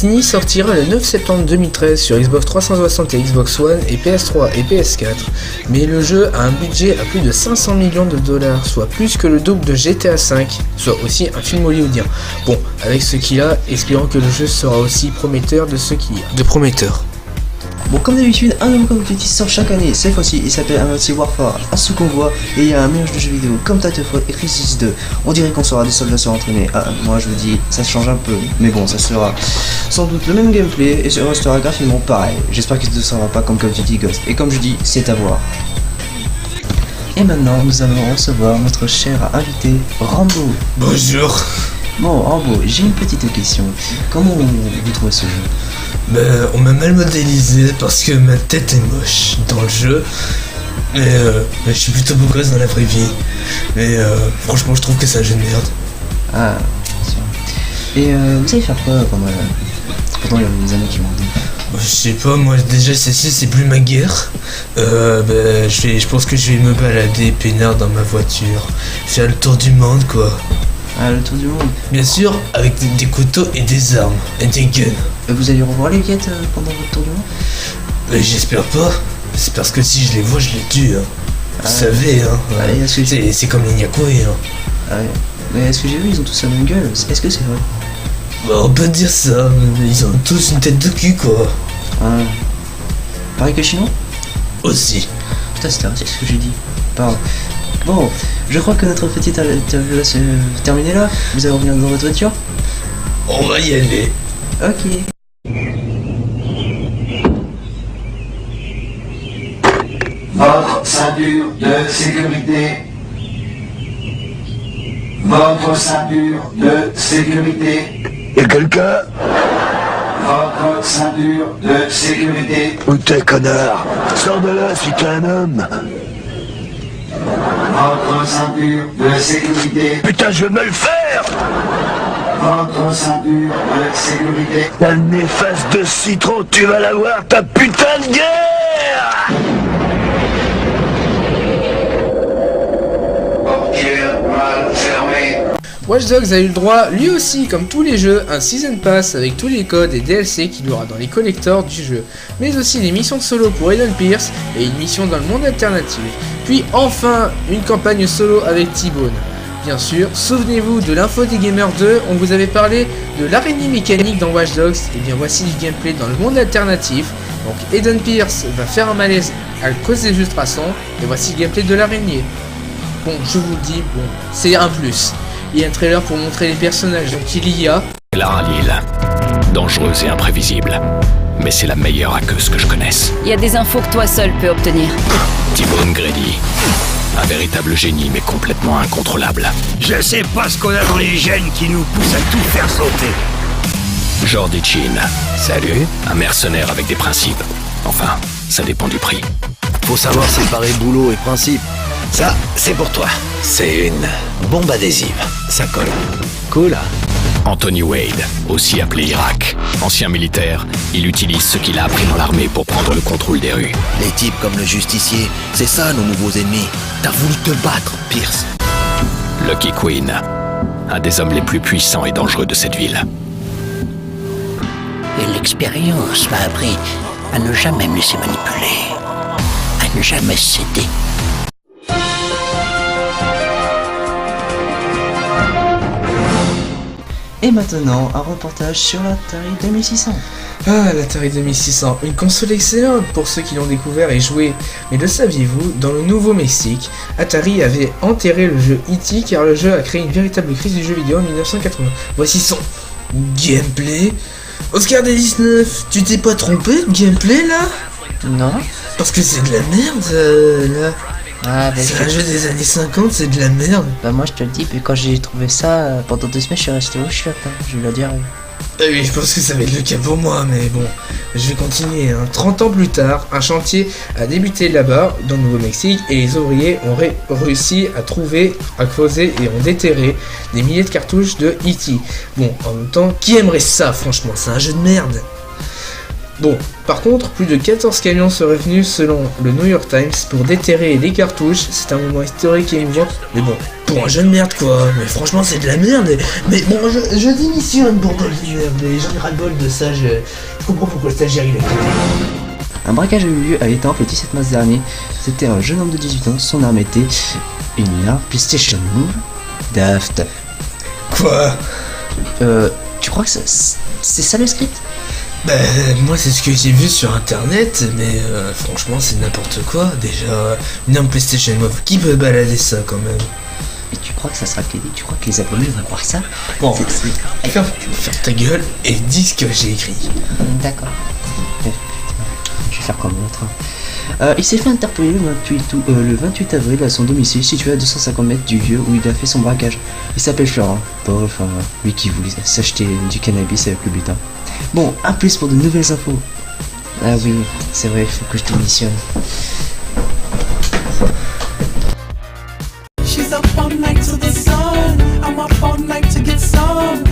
Destiny sortira le 9 septembre 2013 sur Xbox 360 et Xbox One et PS3 et PS4, mais le jeu a un budget à plus de 500 millions de dollars, soit plus que le double de GTA V, soit aussi un film hollywoodien. Bon, avec ce qu'il a, espérons que le jeu sera aussi prometteur de ce qu'il y a de prometteur. Bon, comme d'habitude, un nouveau Call of Duty sort chaque année. Cette fois-ci, il s'appelle Advanced Warfare. À ce qu'on voit, et il y a un mélange de jeux vidéo comme Titanfall et Crisis 2. On dirait qu'on sera des soldats se entraîner. Ah, moi je vous dis, ça change un peu, mais bon, ça sera sans doute le même gameplay et ça restera graphiquement pareil. J'espère qu'il ne sera pas comme Call of Duty Ghost. Et comme je dis, c'est à voir. Et maintenant, nous allons recevoir notre cher invité, Rambo. Bonjour. Bon, Rambo, j'ai une petite question. Comment vous trouvez ce jeu? Ben, on m'a mal modélisé parce que ma tête est moche dans le jeu. Mais je suis plutôt beau gosse dans la vraie vie. Mais franchement, je trouve que c'est un jeu de merde. Ah, bien sûr. Et vous allez faire quoi pendant les années qui vont venir? Je sais pas, moi déjà celle-ci c'est plus ma guerre. Je pense que je vais me balader peinard dans ma voiture. Faire le tour du monde quoi. Ah, le tour du monde. Bien sûr, avec des couteaux et des armes, et des guns. Vous allez revoir les quêtes pendant votre tour du monde? Mais j'espère pas. C'est parce que si je les vois, je les tue. Hein. Vous savez, hein. C'est comme les Nyakoué. Hein. Ah ouais. Mais est-ce que j'ai vu, ils ont tous la même gueule? Est-ce que c'est vrai? Bah, on peut dire ça, mais ils ont tous une tête de cul, quoi. Ah. Pareil que chinois? Aussi. Putain, c'est ce que j'ai dit. Pardon. Bon, je crois que notre petite interview va se terminer là. Vous allez revenir dans votre voiture? On va y aller. Ok. Votre ceinture de sécurité. Votre ceinture de sécurité. Y'a quelqu'un? Votre ceinture de sécurité. Où t'es, connard? Sors de là si t'es un homme. Votre ceinture de sécurité. Putain, je vais me le faire! Votre ceinture de sécurité. Ta néfaste de citron, tu vas l'avoir, ta putain de guerre! Portière mal fermée. Watch Dogs a eu le droit, lui aussi, comme tous les jeux, un Season Pass avec tous les codes et DLC qu'il y aura dans les collectors du jeu, mais aussi des missions solo pour Aiden Pierce et une mission dans le monde alternatif. Puis enfin, une campagne solo avec T-Bone. Bien sûr, souvenez-vous de l'info des Gamers 2, on vous avait parlé de l'araignée mécanique dans Watch Dogs, et bien voici du gameplay dans le monde alternatif. Donc Aiden Pierce va faire un malaise à cause des ultrasons, et voici le gameplay de l'araignée. Bon, je vous le dis, bon, c'est un plus. Il y a un trailer pour montrer les personnages, donc il y a... Clara Lille, dangereuse et imprévisible, mais c'est la meilleure hackeuse que je connaisse. Il y a des infos que toi seul peux obtenir. T-Bone Grady, un véritable génie mais complètement incontrôlable. Je sais pas ce qu'on a dans les gènes qui nous poussent à tout faire sauter. Jordi Chin, salut, un mercenaire avec des principes. Enfin, ça dépend du prix. Faut savoir séparer boulot et principe. Ça, c'est pour toi. C'est une bombe adhésive. Ça colle. Cool. Anthony Wade, aussi appelé Irak. Ancien militaire, il utilise ce qu'il a appris dans l'armée pour prendre le contrôle des rues. Les types comme le justicier, c'est ça nos nouveaux ennemis. T'as voulu te battre, Pierce. Lucky Queen, un des hommes les plus puissants et dangereux de cette ville. Et l'expérience m'a appris à ne jamais me laisser manipuler, à ne jamais céder. Et maintenant, un reportage sur l'Atari 2600. Ah, l'Atari 2600, une console excellente pour ceux qui l'ont découvert et joué. Mais le saviez-vous, dans le Nouveau-Mexique, Atari avait enterré le jeu E.T. car le jeu a créé une véritable crise du jeu vidéo en 1980. Voici son gameplay. Oscar des 19, tu t'es pas trompé de gameplay là? Non. Parce que c'est de la merde là. Ah, bah, c'est un jeu des années 50, c'est de la merde. Bah moi je te le dis, puis quand j'ai trouvé ça, pendant 2 semaines je suis resté au chiottes, hein. Je vais le dire. Ah oui, je pense que ça va être le cas pour moi, mais bon, je vais continuer. 30 ans plus tard, un chantier a débuté là-bas, dans le Nouveau-Mexique, et les ouvriers ont réussi à trouver, à creuser et ont déterré des milliers de cartouches de E.T. Bon, en même temps, qui aimerait ça, franchement? C'est un jeu de merde. Bon, par contre, plus de 14 camions seraient venus selon le New York Times pour déterrer les cartouches. C'est un moment historique et émouvant, mais bon, pour un jeu de merde quoi. Mais franchement c'est de la merde. Mais bon je démissionne bordel de merde. Mais j'en ai ras le bol de ça. Je comprends pourquoi le stagiaire il a quitté. Un braquage a eu lieu à Étampes le 17 mars dernier. C'était un jeune homme de 18 ans, son arme était une AR PlayStation Move Daft. Quoi? Tu crois que c'est ça le script? Bah moi c'est ce que j'ai vu sur internet, mais franchement c'est n'importe quoi. Déjà, une arme PlayStation Move, qui peut balader ça quand même? Et tu crois que ça sera crédit? Tu crois que les abonnés vont croire ça? Bon, ferme ta gueule et dis ce que j'ai écrit. D'accord. Je vais faire comme l'autre. Il s'est fait interpeller le 28 avril à son domicile situé à 250 mètres du lieu où il a fait son braquage. Il s'appelle Florent, Paul, enfin lui qui voulait s'acheter du cannabis avec le butin. Bon, à plus pour de nouvelles infos. Ah oui, c'est vrai, il faut que je démissionne. She's up all night to the sun. I'm up all night to get some.